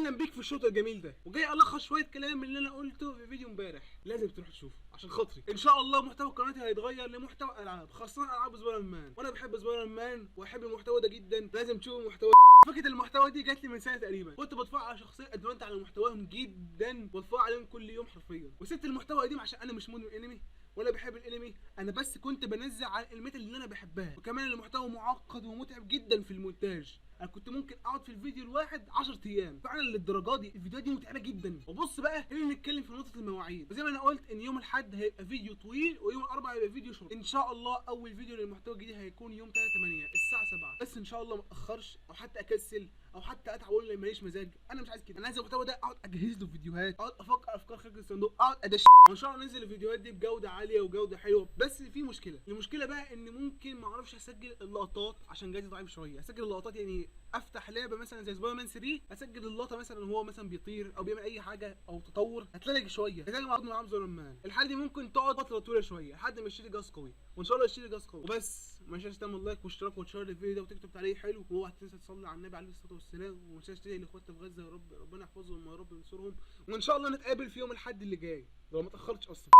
اهلا بيك في الشوط الجميل ده، وجاي الخص شويه كلام من اللي انا قلته في فيديو امبارح. لازم تروح تشوفه عشان خاطري. ان شاء الله محتوى قناتي هيتغير لمحتوى العاب، خاصه العاب سبايدر مان، وانا بحب سبايدر مان واحب المحتوى ده جدا. لازم تشوفوا المحتوى. فكره المحتوى دي جات لي من سنه تقريبا، كنت بتفرج على شخصيه ادمنت على محتواهم جدا، بتفرج عليهم كل يوم حرفيا، وسبت المحتوى القديم عشان انا مش مدمن انمي ولا بحب الانمي. انا بس كنت بنزل على الانميات اللي انا بحبها، وكمان المحتوى معقد ومتعب جدا في المونتاج. انا كنت ممكن اقعد في الفيديو الواحد 10 ايام، فعلا للدرجه دي الفيديوهات دي متعبه جدا. وبص بقى، خلينا نتكلم في نقطه المواعيد. وزي ما انا قلت ان يوم الاحد هيبقى فيديو طويل، ويوم الاربعاء هيبقى فيديو شورت. ان شاء الله اول فيديو للمحتوى الجديد هيكون يوم 3/8 الساعه 7، بس ان شاء الله ما اتاخرش او حتى اكسل او حتى اتعب اقول لي ماليش مزاج. انا مش عايز كده، انا عايز المحتوى ده اقعد اجهز له فيديوهات، اقعد افكر افكار خارج الصندوق، اقعد ادش. وان شاء الله ننزل الفيديوهات دي بجوده عاليه وجوده حلوه. بس في مشكله، المشكله بقى ان ممكن ما اعرفش اسجل اللقطات عشان جهازي ضعيف شويه. اسجل اللقطات يعني افتح لعبه مثلا زي سبايدر مان 3، اسجل اللقطه مثلا وهو مثلا بيطير او بيعمل اي حاجه او تطور، هتلاقي شويه هتلاقي معروض من عام سبايدر مان. الحاله دي ممكن تقعد فتره طويله شويه لحد ما اشتري جهاز قوي، وان شاء الله اشتري جهاز قوي. وبس ما تنساش تعمل لايك واشتراك وتشير الفيديو ده وتكتب تعليق حلو، واوعى تنسى تصلي على النبي عليه الصلاه والسلام، وما تنساش تدعي لاخواتنا في غزه، يا رب ربنا يحفظهم ويا رب ينصرهم. وان شاء الله نتقابل في يوم الاحد اللي جاي لو ما اتاخرتش اصلا.